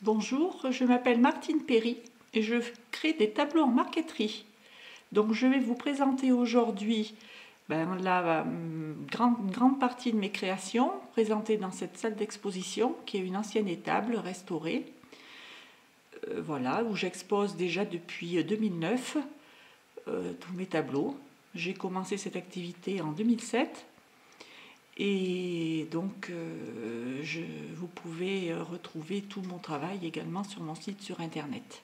Bonjour, je m'appelle Martine Perry et je crée des tableaux en marqueterie. Donc je vais vous présenter aujourd'hui la grande partie de mes créations présentées dans cette salle d'exposition qui est une ancienne étable restaurée. Voilà, où j'expose déjà depuis 2009 tous mes tableaux. J'ai commencé cette activité en 2007. Et donc, vous pouvez retrouver tout mon travail également sur mon site sur internet.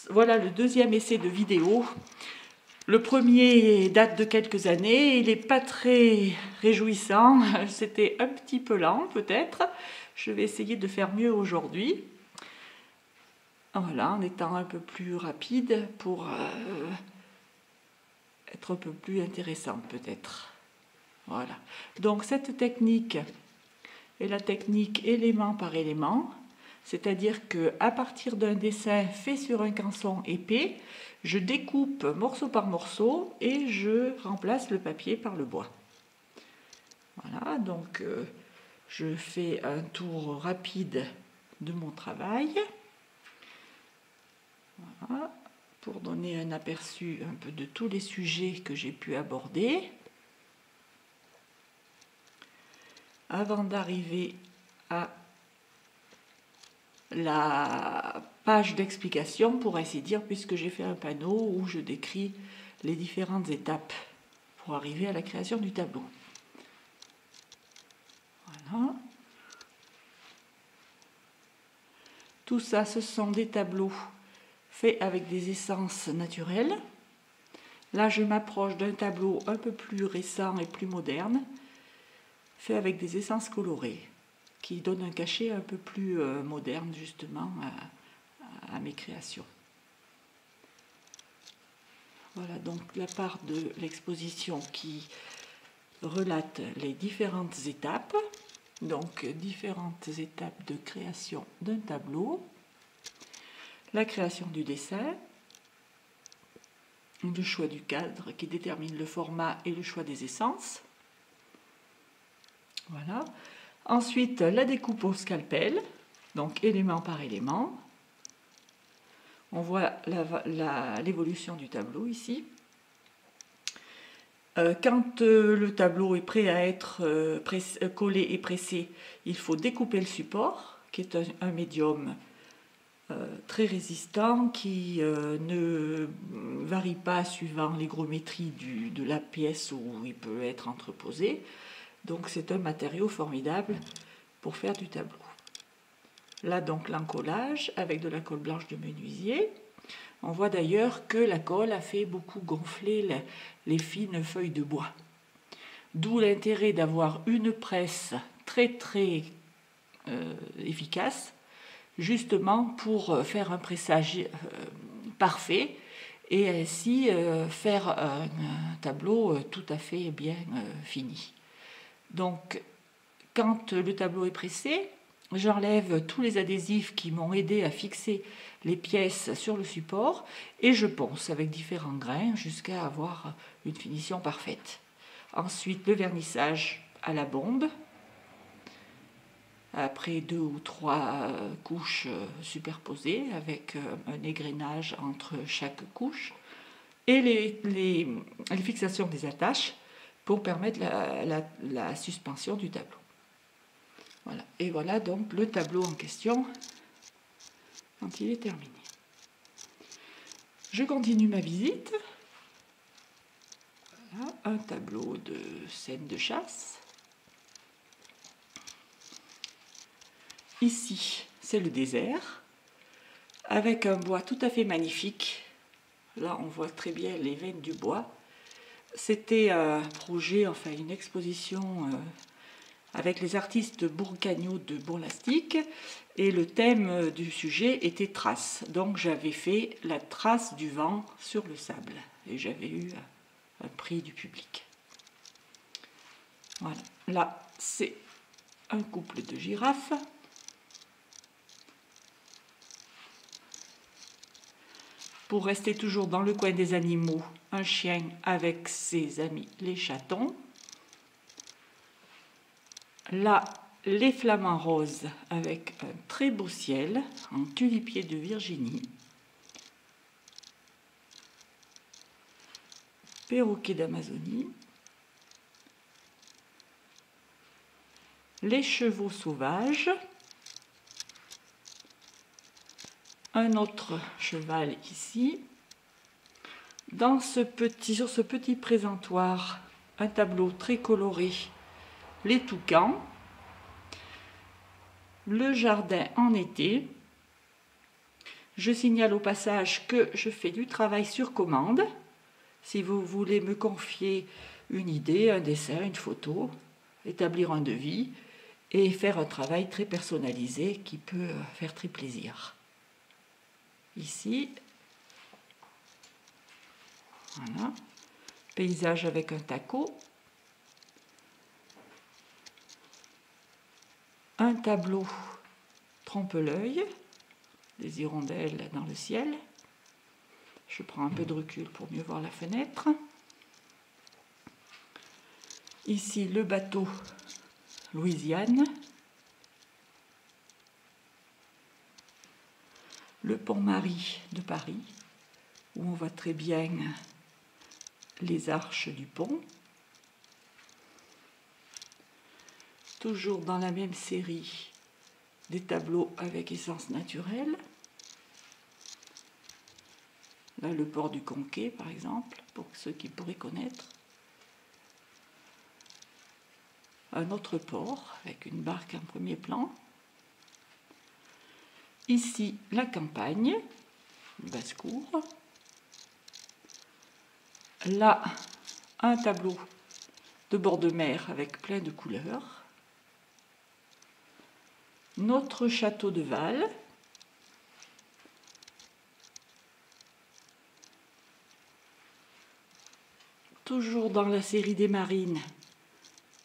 Voilà le deuxième essai de vidéo. Le premier date de quelques années, il n'est pas très réjouissant, c'était un petit peu lent peut-être. Je vais essayer de faire mieux aujourd'hui. Voilà, en étant un peu plus rapide pour être un peu plus intéressante peut-être. Voilà. Donc cette technique est la technique élément par élément, c'est-à-dire qu'à partir d'un dessin fait sur un canson épais, je découpe morceau par morceau et je remplace le papier par le bois. Voilà, donc je fais un tour rapide de mon travail. Voilà, pour donner un aperçu un peu de tous les sujets que j'ai pu aborder. Avant d'arriver à la page d'explication, pour ainsi dire, puisque j'ai fait un panneau où je décris les différentes étapes pour arriver à la création du tableau. Voilà. Tout ça, ce sont des tableaux faits avec des essences naturelles. Là, je m'approche d'un tableau un peu plus récent et plus moderne, fait avec des essences colorées, qui donnent un cachet un peu plus moderne justement à mes créations. Voilà donc la part de l'exposition qui relate les différentes étapes, donc différentes étapes de création d'un tableau, la création du dessin, le choix du cadre qui détermine le format et le choix des essences. Voilà. Ensuite, la découpe au scalpel, donc élément par élément. On voit l'évolution du tableau ici. Quand le tableau est prêt à être collé et pressé, il faut découper le support, qui est un médium très résistant, qui ne varie pas suivant l'hygrométrie de la pièce où il peut être entreposé. Donc c'est un matériau formidable pour faire du tableau. Là donc l'encollage avec de la colle blanche de menuisier. On voit d'ailleurs que la colle a fait beaucoup gonfler les fines feuilles de bois. D'où l'intérêt d'avoir une presse très efficace, justement pour faire un pressage parfait et ainsi faire un tableau tout à fait bien fini. Donc, quand le tableau est pressé, j'enlève tous les adhésifs qui m'ont aidé à fixer les pièces sur le support et je ponce avec différents grains jusqu'à avoir une finition parfaite. Ensuite, le vernissage à la bombe, après 2 ou 3 couches superposées avec un égrenage entre chaque couche, et les fixations des attaches pour permettre la suspension du tableau. Voilà. Et voilà donc le tableau en question quand il est terminé. Je continue ma visite. Voilà, un tableau de scène de chasse. Ici, c'est le désert, avec un bois tout à fait magnifique. Là, on voit très bien les veines du bois. C'était un projet, enfin une exposition avec les artistes Bourcagneau de Bourlastique, et le thème du sujet était trace. Donc j'avais fait la trace du vent sur le sable, et j'avais eu un prix du public. Voilà, là c'est un couple de girafes. Pour rester toujours dans le coin des animaux, un chien avec ses amis les chatons. Là, les flamants roses avec un très beau ciel en tulipier de Virginie. Perroquet d'Amazonie. Les chevaux sauvages. Un autre cheval ici. Sur ce petit présentoir, un tableau très coloré, les toucans, le jardin en été. Je signale au passage que je fais du travail sur commande. Si vous voulez me confier une idée, un dessin, une photo, établir un devis et faire un travail très personnalisé qui peut faire très plaisir. Ici, voilà, paysage avec un taco, un tableau trompe-l'œil, des hirondelles dans le ciel. Je prends un peu de recul pour mieux voir la fenêtre. Ici, le bateau Louisiane. Le pont Marie de Paris, où on voit très bien les arches du pont. Toujours dans la même série, des tableaux avec essence naturelle. Là, le port du Conquet, par exemple, pour ceux qui pourraient connaître. Un autre port, avec une barque en premier plan. Ici, la campagne, le basse-cour. Là, un tableau de bord de mer avec plein de couleurs. Notre château de Val. Toujours dans la série des marines,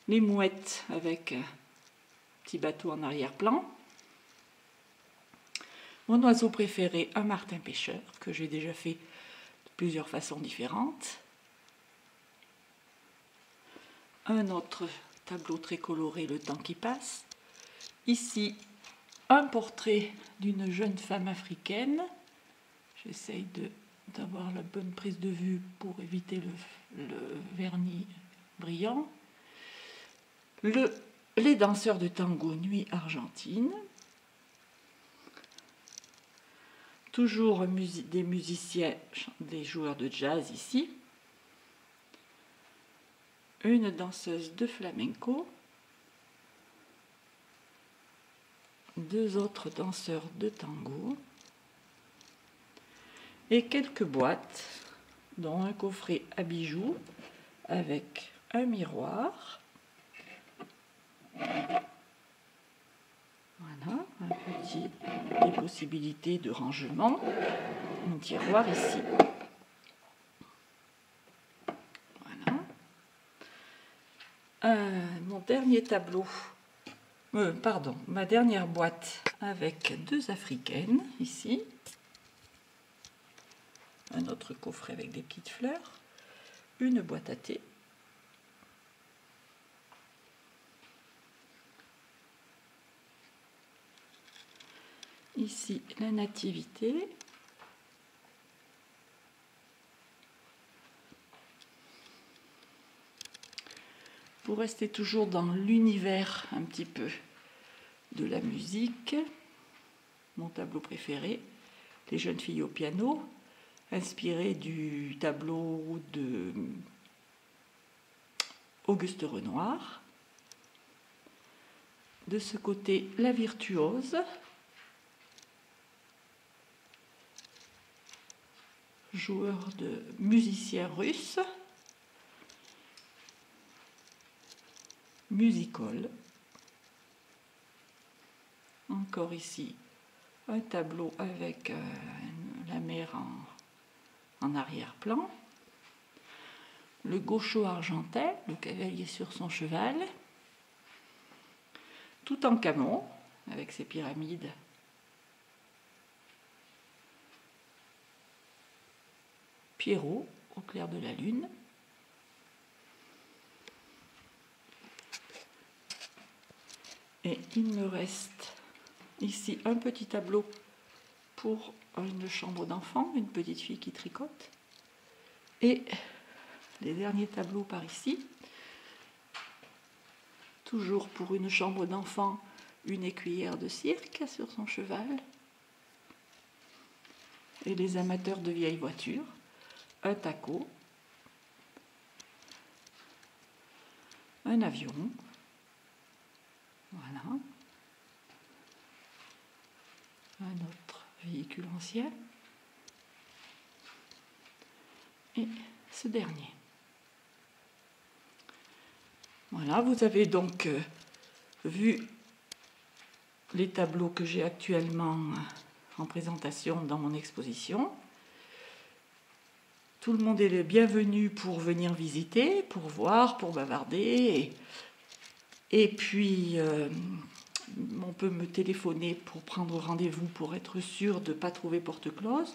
les mouettes avec un petit bateau en arrière-plan. Mon oiseau préféré, un martin pêcheur, que j'ai déjà fait de plusieurs façons différentes. Un autre tableau très coloré, le temps qui passe. Ici, un portrait d'une jeune femme africaine. J'essaye d'avoir la bonne prise de vue pour éviter le vernis brillant. Les danseurs de tango Nuit Argentine. Toujours des musiciens, des joueurs de jazz ici. Une danseuse de flamenco. Deux autres danseurs de tango. Et quelques boîtes, dont un coffret à bijoux avec un miroir. Voilà, des possibilités de rangement. Un tiroir ici. Voilà. Mon dernier tableau, ma dernière boîte avec deux africaines ici. Un autre coffret avec des petites fleurs. Une boîte à thé. Ici, la nativité. Pour rester toujours dans l'univers un petit peu de la musique, mon tableau préféré, Les jeunes filles au piano, inspiré du tableau de Auguste Renoir. De ce côté, La virtuose. Joueur de musicien russe. Music-hall. Encore ici, un tableau avec la mer en arrière-plan. Le gaucho argentin, le cavalier sur son cheval. Tout en camon, avec ses pyramides. Pierrot, au clair de la lune. Et il me reste ici un petit tableau pour une chambre d'enfant, une petite fille qui tricote. Et les derniers tableaux par ici. Toujours pour une chambre d'enfant, une écuyère de cirque sur son cheval. Et les amateurs de vieilles voitures, un taco, un avion, voilà, un autre véhicule ancien, et ce dernier. Voilà, vous avez donc vu les tableaux que j'ai actuellement en présentation dans mon exposition. Tout le monde est le bienvenu pour venir visiter, pour voir, pour bavarder. Et puis, on peut me téléphoner pour prendre rendez-vous pour être sûr de ne pas trouver porte close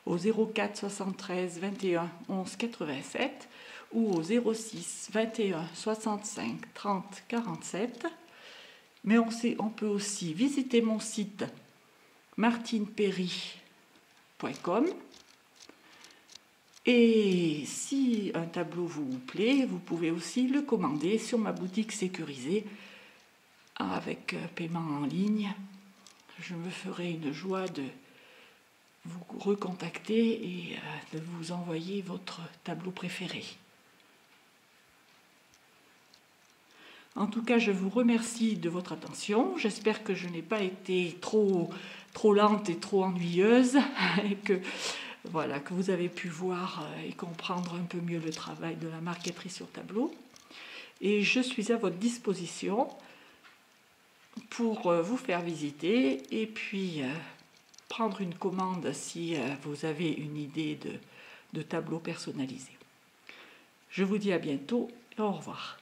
au 04 73 21 11 87 ou au 06 21 65 30 47. Mais on peut aussi visiter mon site martineperry.com. Et si un tableau vous plaît, vous pouvez aussi le commander sur ma boutique sécurisée avec paiement en ligne. Je me ferai une joie de vous recontacter et de vous envoyer votre tableau préféré. En tout cas, je vous remercie de votre attention. J'espère que je n'ai pas été trop lente et trop ennuyeuse et que vous avez pu voir et comprendre un peu mieux le travail de la marqueterie sur tableau. Et je suis à votre disposition pour vous faire visiter et puis prendre une commande si vous avez une idée de tableau personnalisé. Je vous dis à bientôt et au revoir.